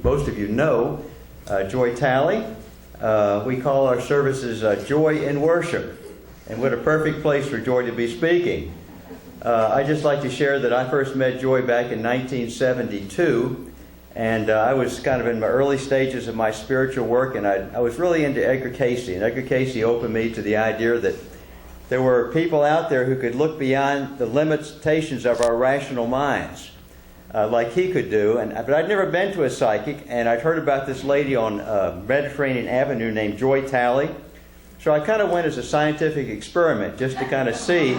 most of you know Joy Talley. We call our services Joy in Worship. And what a perfect place for Joy to be speaking. I'd just like to share that I first met Joy back in 1972. And I was kind of in my early stages of my spiritual work, and I was really into Edgar Cayce. And Edgar Cayce opened me to the idea that there were people out there who could look beyond the limitations of our rational minds, like he could do. But I'd never been to a psychic, and I'd heard about this lady on Mediterranean Avenue named Joy Talley. So I kind of went as a scientific experiment just to kind of see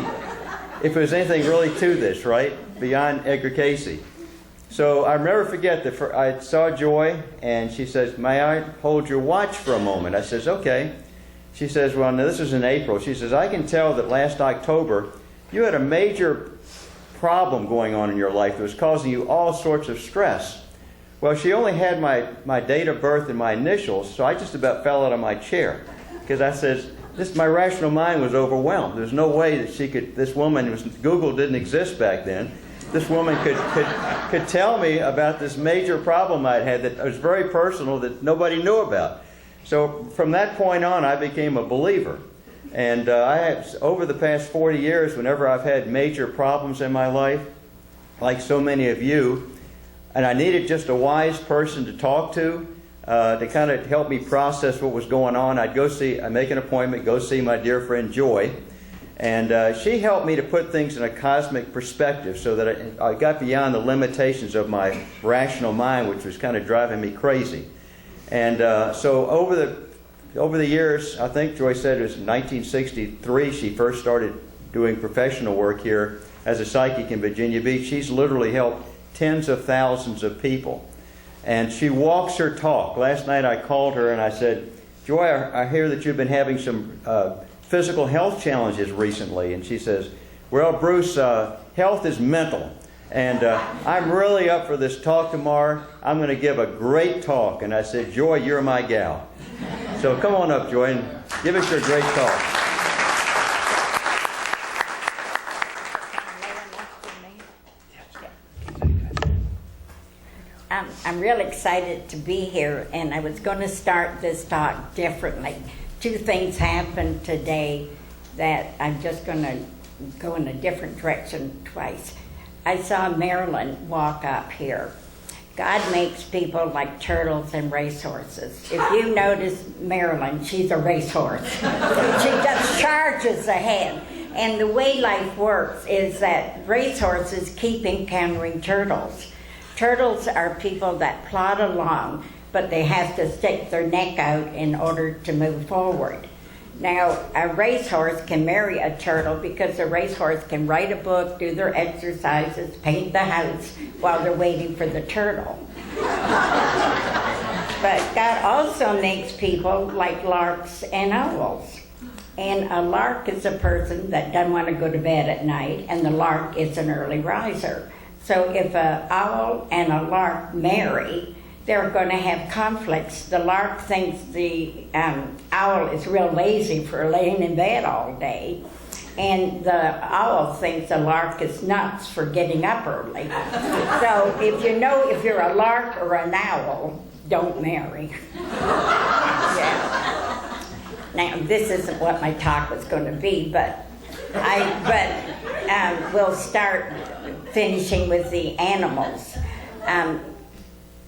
if there was anything really to this, right, beyond Edgar Cayce. So I'll never forget that I saw Joy, and she says, "May I hold your watch for a moment?" I says, "Okay." She says, "Well, now this was in April." She says, "I can tell that last October you had a major problem going on in your life that was causing you all sorts of stress." Well, she only had my date of birth and my initials, so I just about fell out of my chair. Because I says, my rational mind was overwhelmed. There's no way that this woman, Google didn't exist back then, this woman could tell me about this major problem I'd had that was very personal that nobody knew about. So from that point on, I became a believer. And I have, over the past 40 years, whenever I've had major problems in my life, like so many of you, and I needed just a wise person to talk to kind of help me process what was going on, I'd make an appointment, go see my dear friend Joy. And she helped me to put things in a cosmic perspective so that I got beyond the limitations of my rational mind, which was kind of driving me crazy. And so over the years, I think Joy said it was in 1963 she first started doing professional work here as a psychic in Virginia Beach. She's literally helped tens of thousands of people. And she walks her talk. Last night I called her and I said, "Joy, I hear that you've been having some physical health challenges recently." And she says, "Well, Bruce, health is mental. And I'm really up for this talk tomorrow. I'm going to give a great talk." And I said, "Joy, you're my gal." So come on up, Joy, and give us your great talk. I'm real excited to be here, and I was going to start this talk differently. Two things happened today that I'm just going to go in a different direction twice. I saw Marilyn walk up here. God makes people like turtles and racehorses. If you notice Marilyn, she's a racehorse. She just charges ahead. And the way life works is that racehorses keep encountering turtles. Turtles are people that plod along, but they have to stick their neck out in order to move forward. Now, a racehorse can marry a turtle because a racehorse can write a book, do their exercises, paint the house while they're waiting for the turtle. But God also makes people like larks and owls. And a lark is a person that doesn't want to go to bed at night, and the lark is an early riser. So if an owl and a lark marry, they're going to have conflicts. The lark thinks the owl is real lazy for laying in bed all day, and the owl thinks the lark is nuts for getting up early. So if you're a lark or an owl, don't marry. Yeah. Now, this isn't what my talk was going to be, but we'll start finishing with the animals.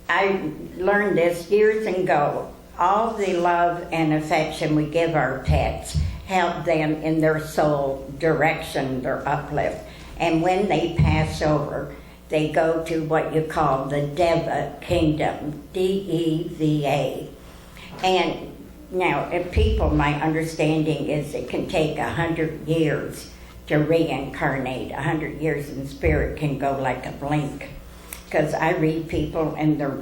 I learned this years ago. All the love and affection we give our pets help them in their soul direction, their uplift. And when they pass over, they go to what you call the Deva kingdom, D-E-V-A. And now, if people, my understanding is it can take 100 years to reincarnate. 100 years in spirit can go like a blink. Because I read people and their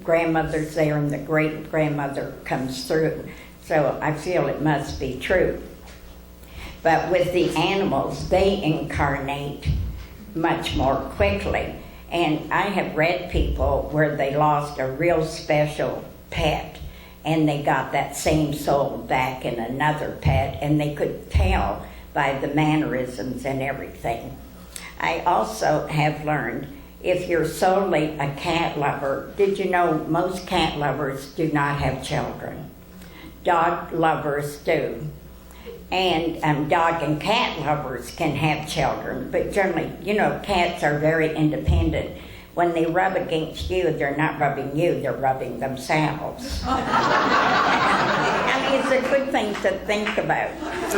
grandmother's there and the great-grandmother comes through. So I feel it must be true. But with the animals, they incarnate much more quickly. And I have read people where they lost a real special pet and they got that same soul back in another pet, and they could tell by the mannerisms and everything. I also have learned if you're solely a cat lover, did you know most cat lovers do not have children? Dog lovers do. And dog and cat lovers can have children, but generally, cats are very independent. When they rub against you, they're not rubbing you, they're rubbing themselves. I mean, it's a good thing to think about. But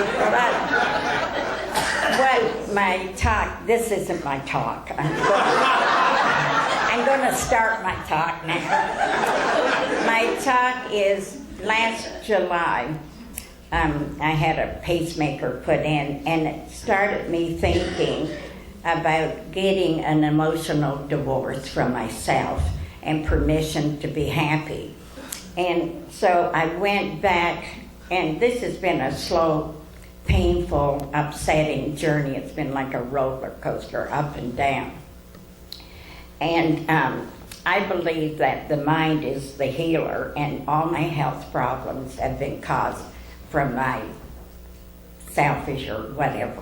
what my talk, this isn't my talk. I'm going to start my talk now. My talk is last July. I had a pacemaker put in, and it started me thinking about getting an emotional divorce from myself and permission to be happy. And so I went back, and this has been a slow, painful, upsetting journey. It's been like a roller coaster, up and down. And I believe that the mind is the healer, and all my health problems have been caused from my selfish or whatever.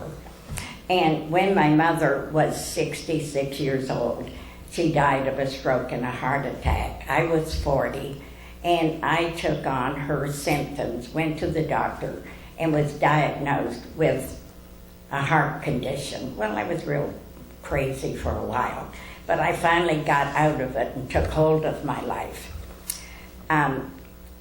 And when my mother was 66 years old, she died of a stroke and a heart attack. I was 40, and I took on her symptoms, went to the doctor, and was diagnosed with a heart condition. Well, I was real crazy for a while, but I finally got out of it and took hold of my life.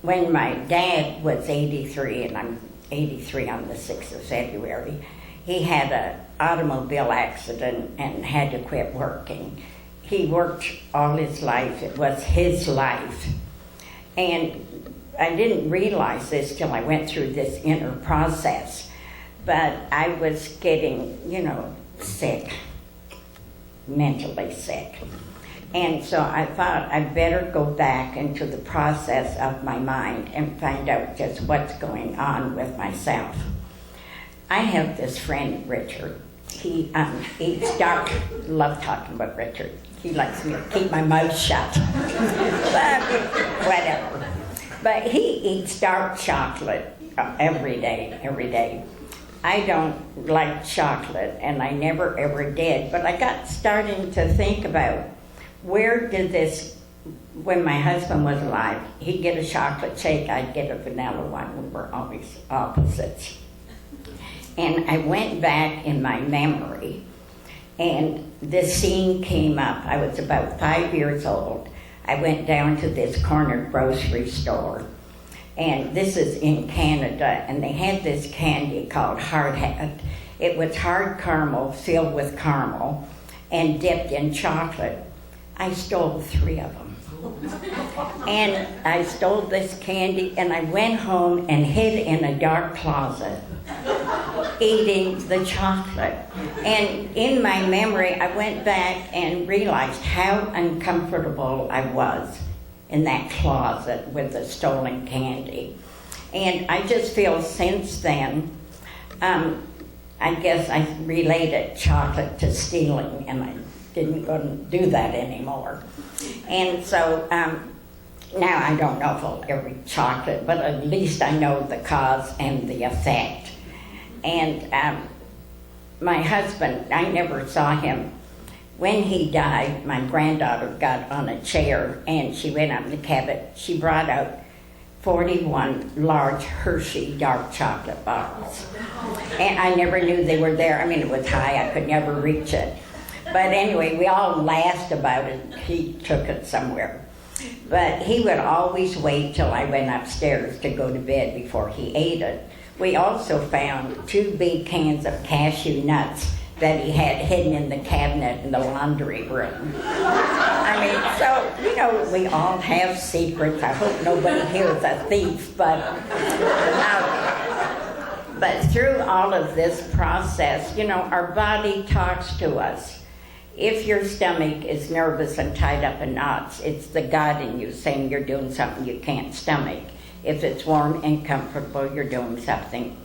When my dad was 83, and I'm 83 on the 6th of February, he had an automobile accident and had to quit working. He worked all his life. It was his life. And I didn't realize this till I went through this inner process. But I was getting, sick, mentally sick. And so I thought I'd better go back into the process of my mind and find out just what's going on with myself. I have this friend, Richard. He eats dark. Love talking about Richard. He likes me to keep my mouth shut. But whatever. But he eats dark chocolate every day. I don't like chocolate, and I never ever did. But I got starting to think about, where did this, when my husband was alive, he'd get a chocolate shake, I'd get a vanilla one. We were always opposites. And I went back in my memory, and this scene came up. I was about 5 years old. I went down to this corner grocery store, and this is in Canada, and they had this candy called Hard Hat. It was hard caramel filled with caramel and dipped in chocolate. I stole 3 of them. And I stole this candy, and I went home and hid in a dark closet, eating the chocolate. And in my memory, I went back and realized how uncomfortable I was in that closet with the stolen candy. And I just feel since then, I guess I related chocolate to stealing, and I didn't go and do that anymore. And so now I don't know if I'll ever eat chocolate, but at least I know the cause and the effect. And my husband, I never saw him. When he died, my granddaughter got on a chair and she went up in the cabinet. She brought out 41 large Hershey dark chocolate bars. And I never knew they were there. I mean, it was high, I could never reach it. But anyway, we all laughed about it. He took it somewhere. But he would always wait till I went upstairs to go to bed before he ate it. We also found 2 big cans of cashew nuts that he had hidden in the cabinet in the laundry room. I mean, so, we all have secrets. I hope nobody hears a thief, but through all of this process, our body talks to us. If your stomach is nervous and tied up in knots, it's the God in you saying you're doing something you can't stomach. If it's warm and comfortable, you're doing something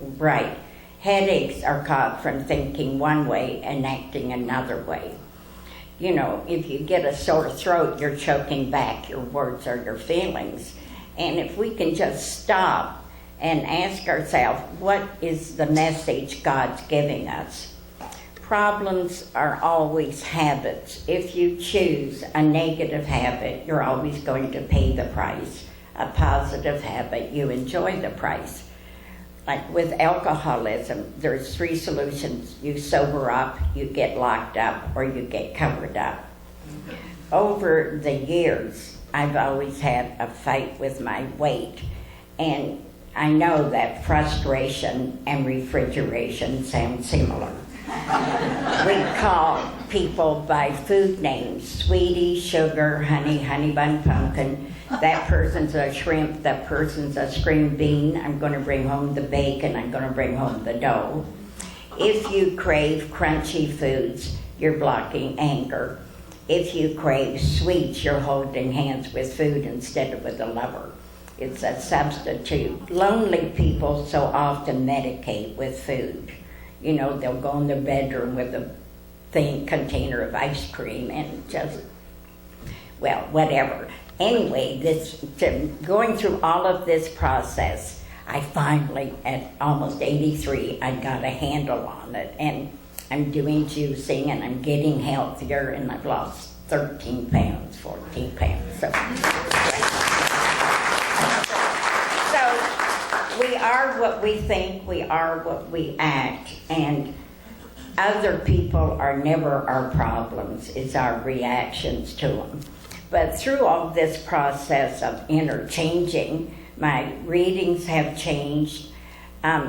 right. Headaches are caused from thinking one way and acting another way. If you get a sore throat, you're choking back your words or your feelings. And if we can just stop and ask ourselves, what is the message God's giving us? Problems are always habits. If you choose a negative habit, you're always going to pay the price. A positive habit, you enjoy the price. Like with alcoholism, there's 3 solutions. You sober up, you get locked up, or you get covered up. Over the years, I've always had a fight with my weight. And I know that frustration and refrigeration sound similar. We call people by food names: sweetie, sugar, honey, honey bun, pumpkin. That person's a shrimp, that person's a string bean. I'm going to bring home the bacon, I'm going to bring home the dough. If you crave crunchy foods, you're blocking anger. If you crave sweets, you're holding hands with food instead of with a lover. It's a substitute. Lonely people so often medicate with food. You know, they'll go in their bedroom with a container of ice cream and just, well, whatever. Anyway, going through all of this process, I finally, at almost 83, I got a handle on it. And I'm doing juicing, and I'm getting healthier, and I've lost 13 pounds, 14 pounds. So we are what we think, we are what we act, and other people are never our problems, it's our reactions to them. But through all this process of interchanging, my readings have changed. I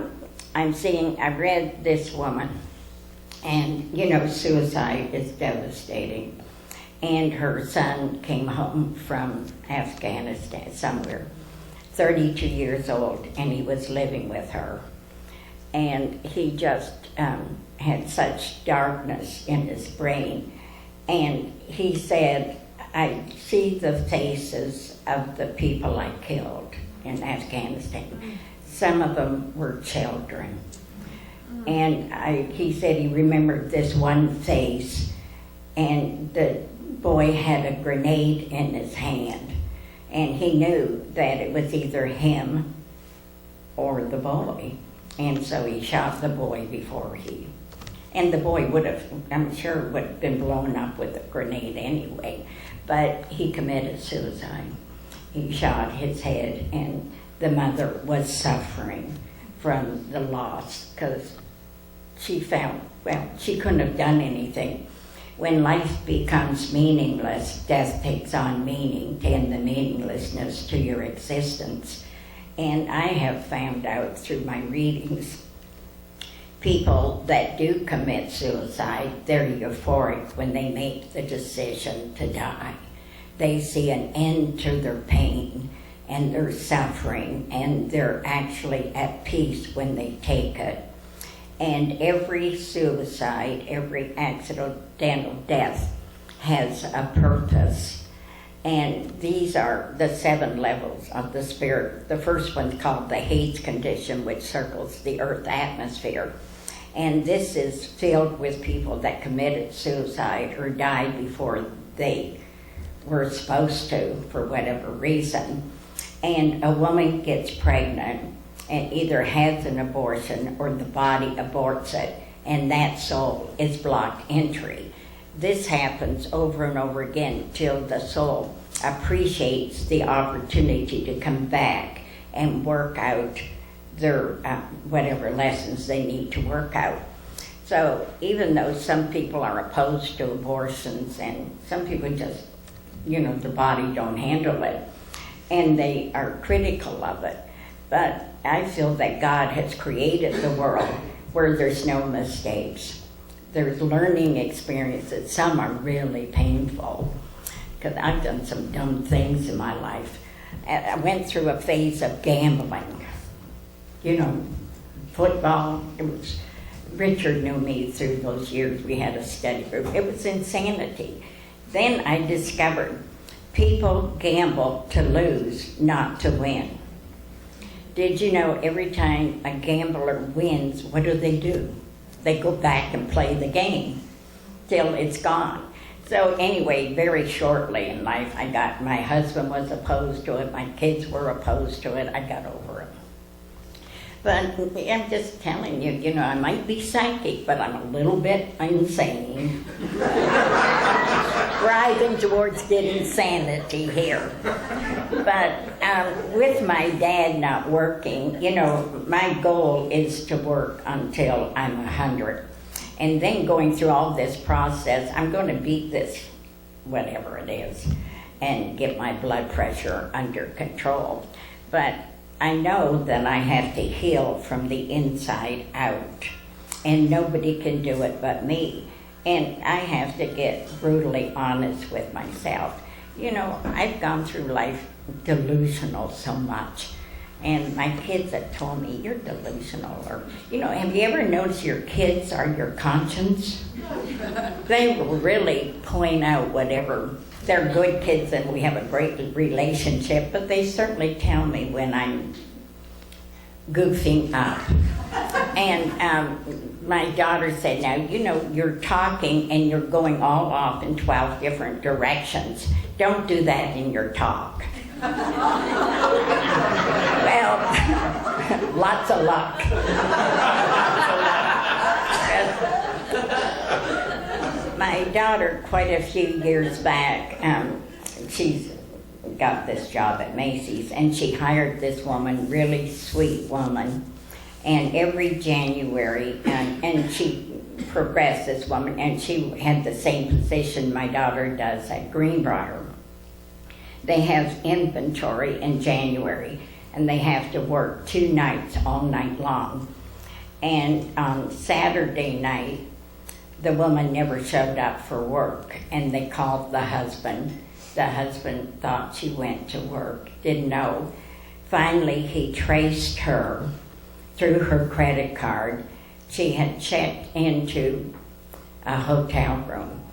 read this woman, and you know, suicide is devastating. And her son came home from Afghanistan, somewhere, 32 years old, and he was living with her. And he just had such darkness in his brain. And he said, I see the faces of the people I killed in Afghanistan. Some of them were children. And he said he remembered this one face, and the boy had a grenade in his hand. And he knew that it was either him or the boy. And so he shot the boy and the boy I'm sure would have been blown up with a grenade anyway. But he committed suicide. He shot his head, and the mother was suffering from the loss because she found, well, she couldn't have done anything. When life becomes meaningless, death takes on meaning and the meaninglessness to your existence. And I have found out through my readings, people that do commit suicide, they're euphoric when they make the decision to die. They see an end to their pain and their suffering, and they're actually at peace when they take it. And every suicide, every accidental death has a purpose. And these are the 7 levels of the spirit. The first one's called the Haze condition, which circles the Earth atmosphere. And this is filled with people that committed suicide or died before they were supposed to, for whatever reason. And a woman gets pregnant and either has an abortion or the body aborts it, and that soul is blocked entry. This happens over and over again till the soul appreciates the opportunity to come back and work out their whatever lessons they need to work out. So even though some people are opposed to abortions, and some people just, you know, the body don't handle it, and they are critical of it, but I feel that God has created the world where there's no mistakes. There's learning experiences. Some are really painful, because I've done some dumb things in my life. I went through a phase of gambling. You know, football. Richard knew me through those years. We had a study group. It was insanity. Then I discovered people gamble to lose, not to win. Did you know every time a gambler wins, what do? They go back and play the game till it's gone. So anyway, very shortly in life, my husband was opposed to it, my kids were opposed to it, I got over it. But I'm just telling you, you know, I might be psychic, but I'm a little bit insane. Driving towards getting sanity here. But with my dad not working, you know, my goal is to work until I'm 100. And then going through all this process, I'm going to beat this, whatever it is, and get my blood pressure under control. But I know that I have to heal from the inside out, and nobody can do it but me. And I have to get brutally honest with myself. You know, I've gone through life delusional so much, and my kids have told me, you're delusional. Or, you know, have you ever noticed your kids are your conscience? They will really point out whatever. They're good kids and we have a great relationship, but they certainly tell me when I'm goofing up. And my daughter said, now, you know, you're talking and you're going all off in 12 different directions. Don't do that in your talk. Well, lots of luck. My daughter, quite a few years back, she's got this job at Macy's, and she hired this woman, really sweet woman, and every January, and she progressed, this woman, and she had the same position my daughter does at Greenbrier. They have inventory in January, and they have to work 2 nights all night long. And on Saturday night, the woman never showed up for work, and they called the husband. The husband thought she went to work, didn't know. Finally, he traced her through her credit card. She had checked into a hotel room.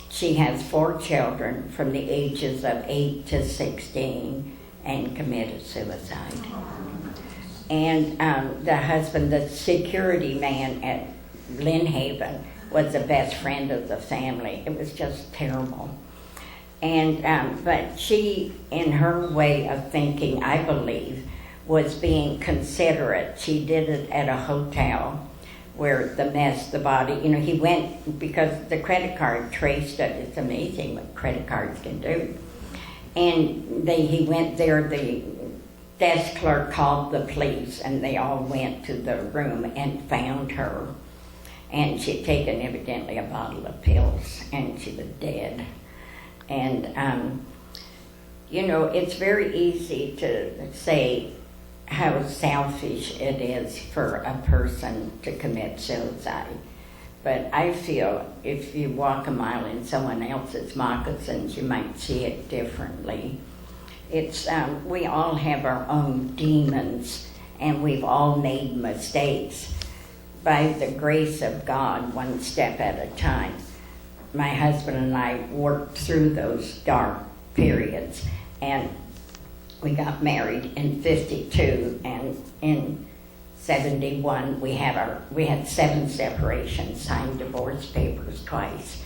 She has 4 children from the ages of 8 to 16 and committed suicide. And the husband, the security man at Lynn Haven, was the best friend of the family. It was just terrible. And but she, in her way of thinking, I believe, was being considerate. She did it at a hotel where the body, you know, he went, because the credit card traced it. It's amazing what credit cards can do. And he went there, the desk clerk called the police, and they all went to the room and found her. And she'd taken evidently a bottle of pills, and she was dead. And, you know, it's very easy to say how selfish it is for a person to commit suicide. But I feel if you walk a mile in someone else's moccasins, you might see it differently. It's, we all have our own demons, and we've all made mistakes. By the grace of God, one step at a time. My husband and I worked through those dark periods, and we got married in 52, and in 71 we had 7 separations, signed divorce papers twice.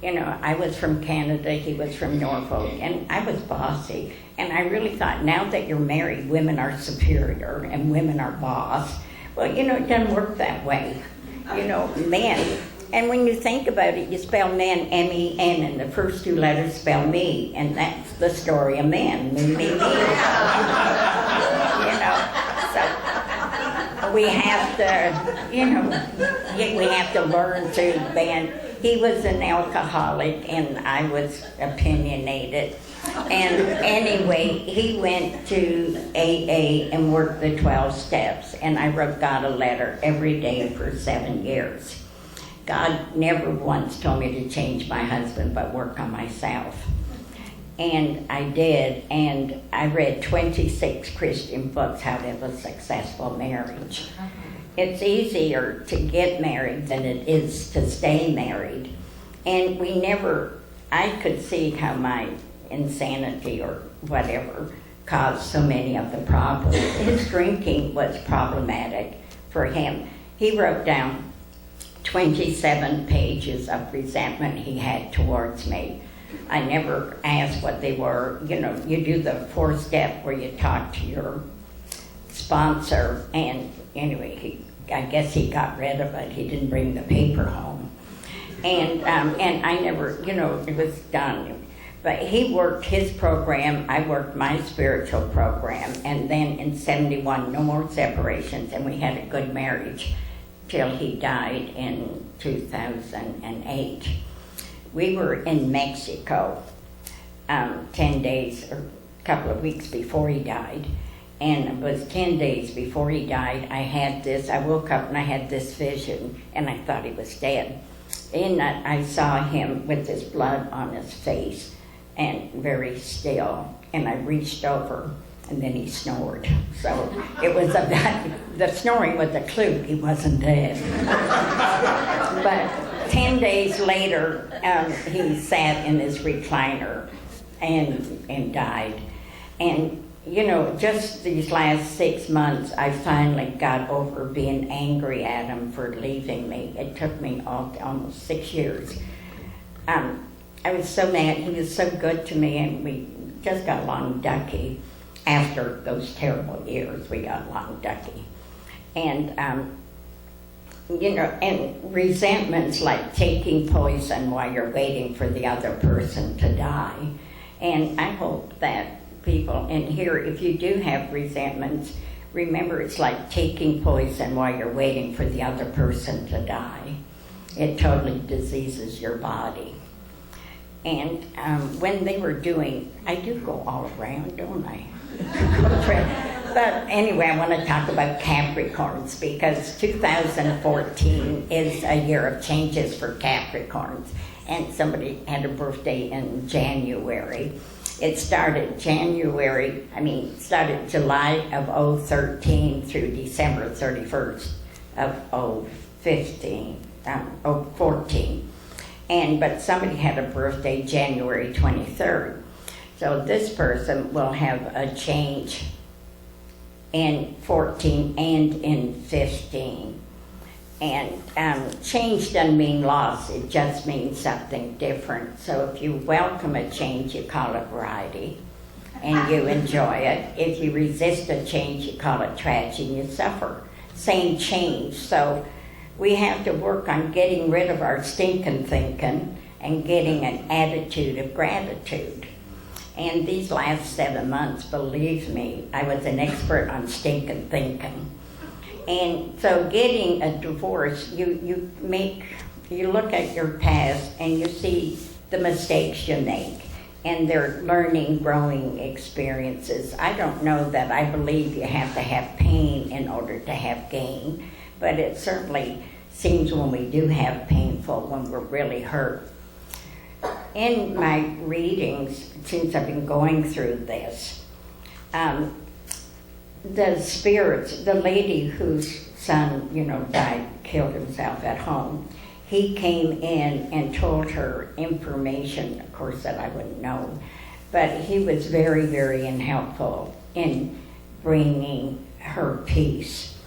You know, I was from Canada, he was from Norfolk, and I was bossy. And I really thought, now that you're married, women are superior and women are boss. Well, you know, it doesn't work that way. You know, men. And when you think about it, you spell men M-E-N, and the first 2 letters spell me, and that's the story of men. Me, me, me. You know, so we have to, you know, we have to learn to band. He was an alcoholic, and I was opinionated. And anyway, he went to AA and worked the 12 steps, and I wrote God a letter every day for 7 years. God never once told me to change my husband, but work on myself. And I did, and I read 26 Christian books, how to have a successful marriage. It's easier to get married than it is to stay married. And I could see how my insanity or whatever caused so many of the problems. His drinking was problematic for him. He wrote down 27 pages of resentment he had towards me. I never asked what they were. You know, you do the 4th step where you talk to your sponsor, and anyway, I guess he got rid of it. He didn't bring the paper home. And I never, it was done. But he worked his program, I worked my spiritual program, and then in 71, no more separations, and we had a good marriage till he died in 2008. We were in Mexico 10 days or a couple of weeks before he died, and it was 10 days before he died. I woke up and I had this vision, and I thought he was dead. And I saw him with his blood on his face and very still, and I reached over, and then he snored. So it was the snoring was a clue he wasn't dead. But 10 days later, he sat in his recliner and died. And just these last 6 months, I finally got over being angry at him for leaving me. It took me almost 6 years. I was so mad. He was so good to me, and we just got along ducky. After those terrible years, we got along ducky. And, and resentments like taking poison while you're waiting for the other person to die. And I hope that people in here, if you do have resentments, remember it's like taking poison while you're waiting for the other person to die. It totally diseases your body. And when they were doing, I do go all around, don't I? But anyway, I want to talk about Capricorns, because 2014 is a year of changes for Capricorns. And somebody had a birthday in January. It started July of 2013 through December 31st of 2014. But somebody had a birthday January 23rd. So this person will have a change in 14 and in 15. And change doesn't mean loss, it just means something different. So if you welcome a change, you call it variety, and you enjoy it. If you resist a change, you call it tragedy, and you suffer. Same change. So we have to work on getting rid of our stinking thinking and getting an attitude of gratitude. And these last 7 months, believe me, I was an expert on stinking thinking. And so getting a divorce, you look at your past and you see the mistakes you make, and they're learning, growing experiences. I don't know that I believe you have to have pain in order to have gain, but it certainly seems when we do have painful, when we're really hurt. In my readings, since I've been going through this, the spirits, the lady whose son, died, killed himself at home, he came in and told her information, of course, that I wouldn't know, but he was very, very helpful in bringing her peace.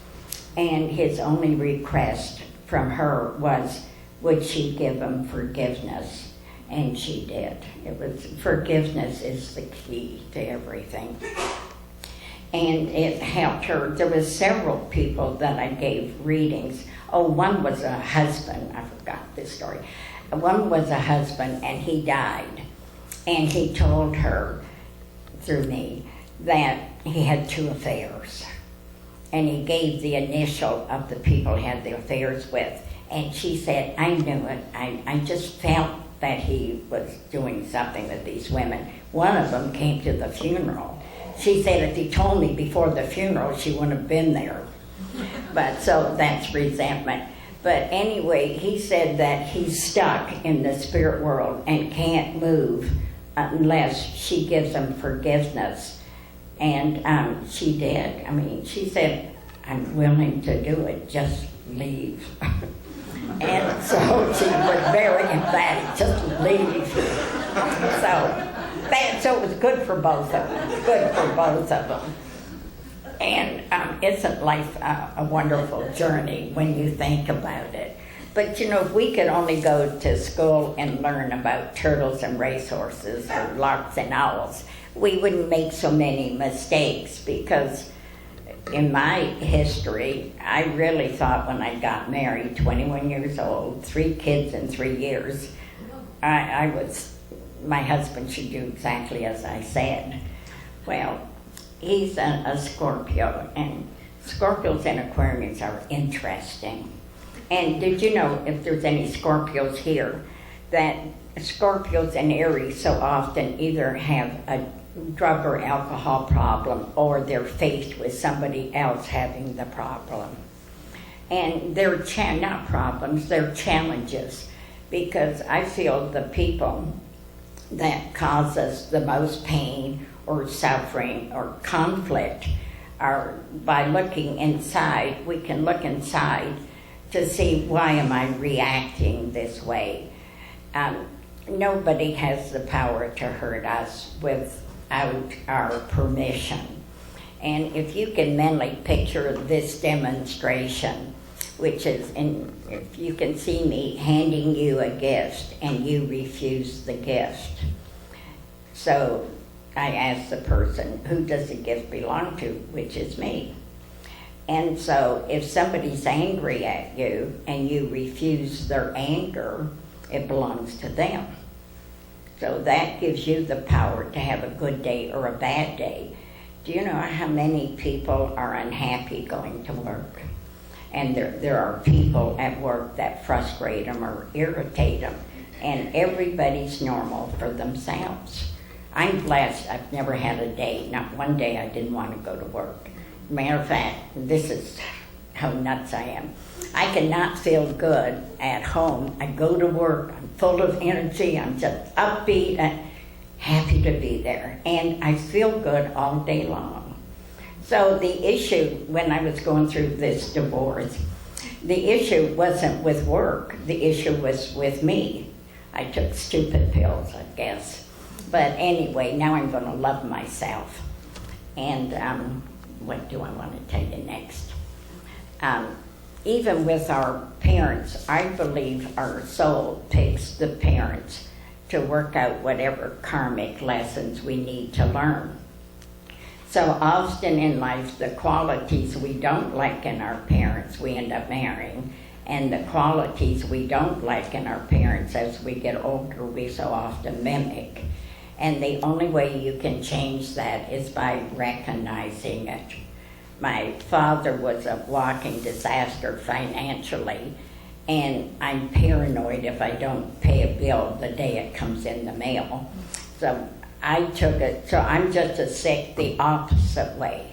And his only request from her was, would she give him forgiveness? And she did. Forgiveness is the key to everything. And it helped her. There was several people that I gave readings. Oh, one was a husband. I forgot this story. One was a husband, and he died. And he told her, through me, that he had 2 affairs. And he gave the initial of the people he had the affairs with. And she said, I knew it. I just felt that he was doing something with these women. One of them came to the funeral. She said if he told me before the funeral, she wouldn't have been there. But so that's resentment. But anyway, he said that he's stuck in the spirit world and can't move unless she gives him forgiveness. And she did. I mean, she said, I'm willing to do it, just leave. And so she was very emphatic, just leave. So it was good for both of them. And isn't life a wonderful journey when you think about it? But if we could only go to school and learn about turtles and racehorses or larks and owls, we wouldn't make so many mistakes, because in my history, I really thought when I got married, 21 years old, 3 kids in 3 years, my husband should do exactly as I said. Well, he's a Scorpio, and Scorpios and Aquarians are interesting. And did you know, if there's any Scorpios here, that Scorpios and Aries so often either have a drug or alcohol problem, or they're faced with somebody else having the problem. And they're not problems, they're challenges, because I feel the people that cause us the most pain or suffering or conflict are, by looking inside, we can look inside to see, why am I reacting this way? Nobody has the power to hurt us without our permission. And if you can mentally picture this demonstration, which is, if you can see me handing you a gift and you refuse the gift. So I ask the person, who does the gift belong to? Which is me. And so if somebody's angry at you and you refuse their anger, it belongs to them. So that gives you the power to have a good day or a bad day. Do you know how many people are unhappy going to work? And there are people at work that frustrate them or irritate them, and everybody's normal for themselves. I'm blessed. I've never had a day, not one day I didn't want to go to work. Matter of fact, this is how nuts I am. I cannot feel good at home. I go to work, I'm full of energy, I'm just upbeat and happy to be there. And I feel good all day long. So the issue, when I was going through this divorce, the issue wasn't with work, the issue was with me. I took stupid pills, I guess. But anyway, now I'm going to love myself. And what do I want to tell you next? Even with our parents, I believe our soul picks the parents to work out whatever karmic lessons we need to learn. So often in life, the qualities we don't like in our parents, we end up marrying. And the qualities we don't like in our parents, as we get older, we so often mimic. And the only way you can change that is by recognizing it. My father was a walking disaster financially, and I'm paranoid if I don't pay a bill the day it comes in the mail. So I took it, so I'm just as sick the opposite way.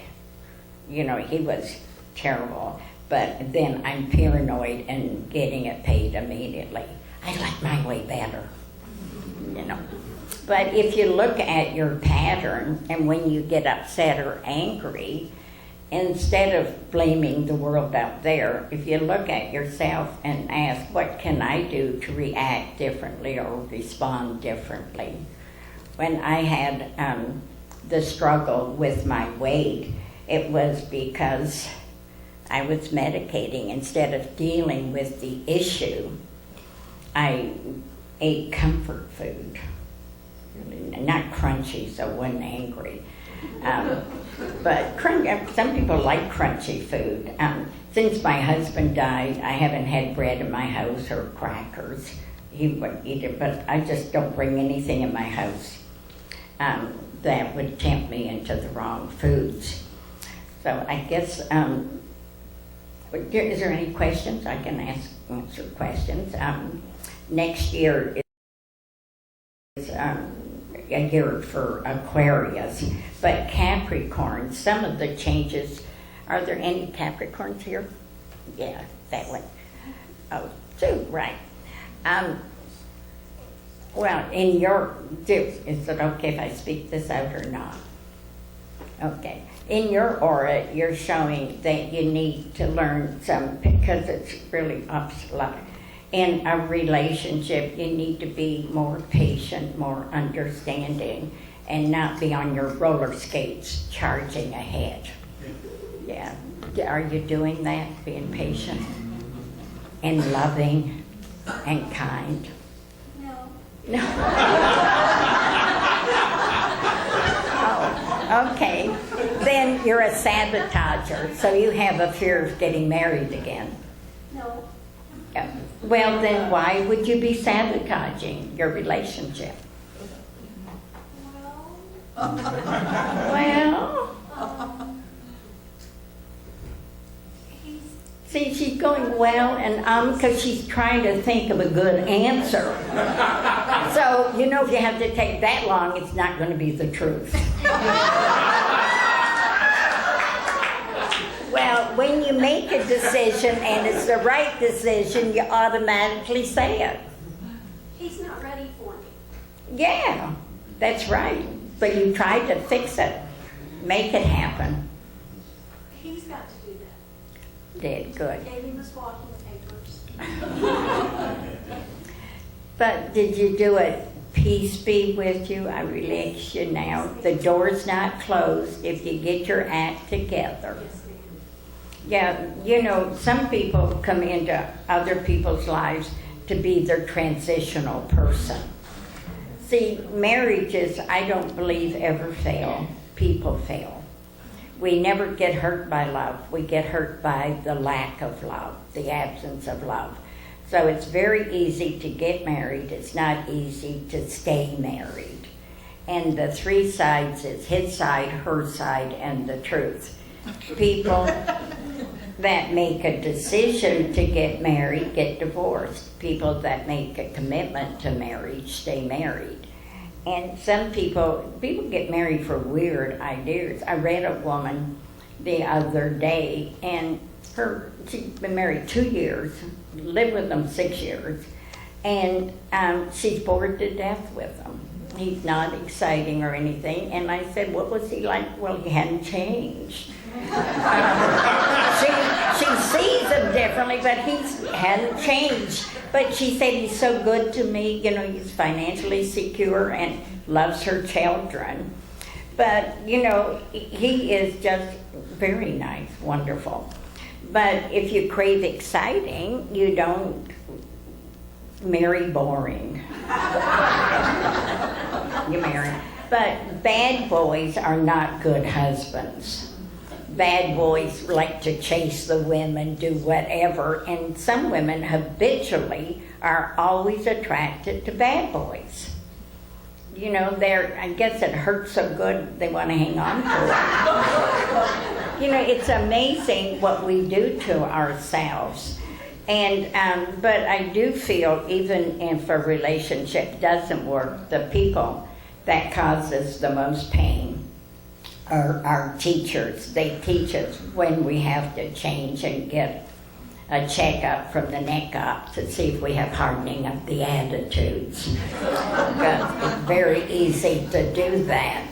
You know, he was terrible, but then I'm paranoid and getting it paid immediately. I like my way better, you know. But if you look at your pattern, and when you get upset or angry, instead of blaming the world out there, if you look at yourself and ask, what can I do to react differently or respond differently? When I had the struggle with my weight, it was because I was medicating. Instead of dealing with the issue, I ate comfort food. Not crunchy, so I wasn't angry. But some people like crunchy food. Since my husband died, I haven't had bread in my house or crackers. He would eat it, but I just don't bring anything in my house that would tempt me into the wrong foods. So I guess, is there any questions? I can answer questions. Next year is a year for Aquarius, but Capricorn, some of the changes, are there any Capricorns here? Yeah, that one. Oh, two, right. Well, in your, is it okay if I speak this out or not? Okay. In your aura, you're showing that you need to learn some, because it's really obsolete. In a relationship, you need to be more patient, more understanding, and not be on your roller skates charging ahead. Yeah. Are you doing that, being patient and loving and kind? No. Oh, okay. then you're a sabotager, so you have a fear of getting married again. No. Well, then why would you be sabotaging your relationship? Well, He's see, she's going well and because she's trying to think of a good answer. So, if you have to take that long, it's not going to be the truth. Well, when you make a decision and it's the right decision, you automatically say it. he's not ready for me. Yeah, that's right. But you tried to fix it, make it happen. He's got to do that. Did good. Gave him his walking papers. But did you do it? Peace be with you. I release you now. The door's not closed if you get your act together. Yes, ma'am. Yeah, some people come into other people's lives to be their transitional person. See, marriages, I don't believe ever fail. People fail. We never get hurt by love. We get hurt by the lack of love, the absence of love. So it's very easy to get married. It's not easy to stay married. And the three sides is his side, her side, and the truth. People that make a decision to get married get divorced. People that make a commitment to marriage stay married. And some people get married for weird ideas. I read a woman the other day, and she's been married 2 years, lived with them 6 years, and she's bored to death with him. He's not exciting or anything. And I said, what was he like? Well, he hadn't changed. She sees him differently, but he hadn't changed. But she said he's so good to me. He's financially secure and loves her children. But, he is just very nice, wonderful. But if you crave exciting, you don't marry boring. You marry. But bad boys are not good husbands. Bad boys like to chase the women, do whatever, and some women habitually are always attracted to bad boys. I guess it hurts so good they want to hang on to it. It's amazing what we do to ourselves. And but I do feel even if a relationship doesn't work, the people that causes the most pain are our teachers. They teach us when we have to change and get a checkup from the neck up to see if we have hardening of the attitudes. Because it's very easy to do that.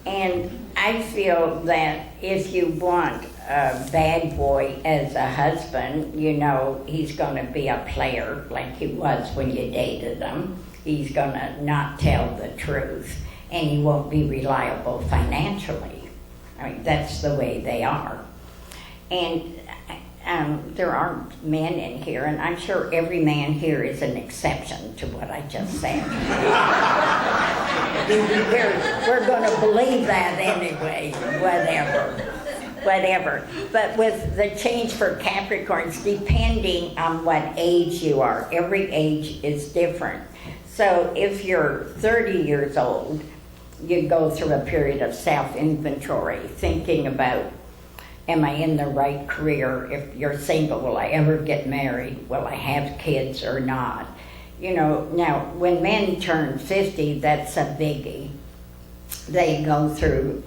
And I feel that if you want a bad boy as a husband, he's going to be a player like he was when you dated him. He's going to not tell the truth, and he won't be reliable financially. That's the way they are. And there are men in here, and I'm sure every man here is an exception to what I just said. We're going to believe that anyway, whatever. But with the change for Capricorns, depending on what age you are, every age is different. So if you're 30 years old, you go through a period of self-inventory, thinking about, am I in the right career? If you're single, will I ever get married? Will I have kids or not? Now when men turn 50, that's a biggie. They go through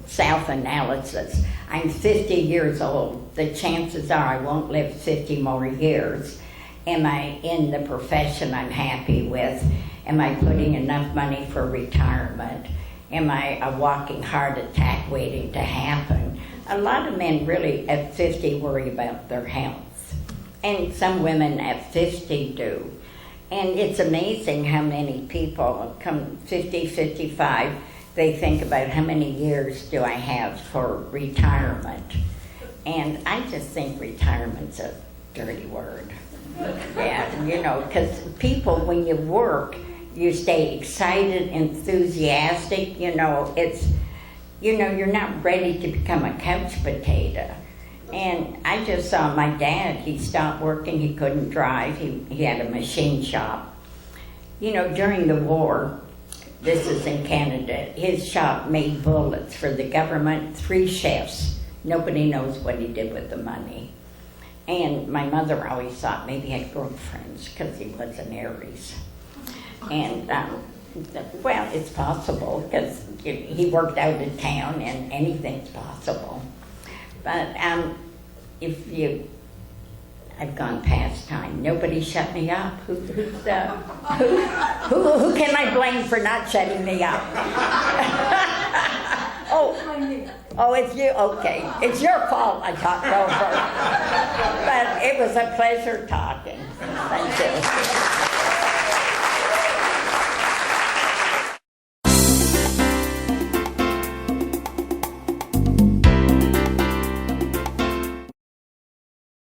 self-analysis. I'm 50 years old. The chances are I won't live 50 more years. Am I in the profession I'm happy with? Am I putting enough money for retirement? Am I a walking heart attack waiting to happen? A lot of men really at 50 worry about their health. And some women at 50 do. And it's amazing how many people come 50, 55, they think about how many years do I have for retirement. And I just think retirement's a dirty word. Yeah, because people, when you work, you stay excited, enthusiastic, you know, you're not ready to become a couch potato. And I just saw my dad, he stopped working, he couldn't drive, he had a machine shop. You know, during the war, this is in Canada, his shop made bullets for the government, 3 chefs. Nobody knows what he did with the money. And my mother always thought maybe he had girlfriends because he was an Aries. And, well, it's possible because he worked out of town and anything's possible. But I've gone past time. Nobody shut me up. Who can I blame for not shutting me up? Oh, it's you. Okay, it's your fault I talked over. But it was a pleasure talking. Thank you.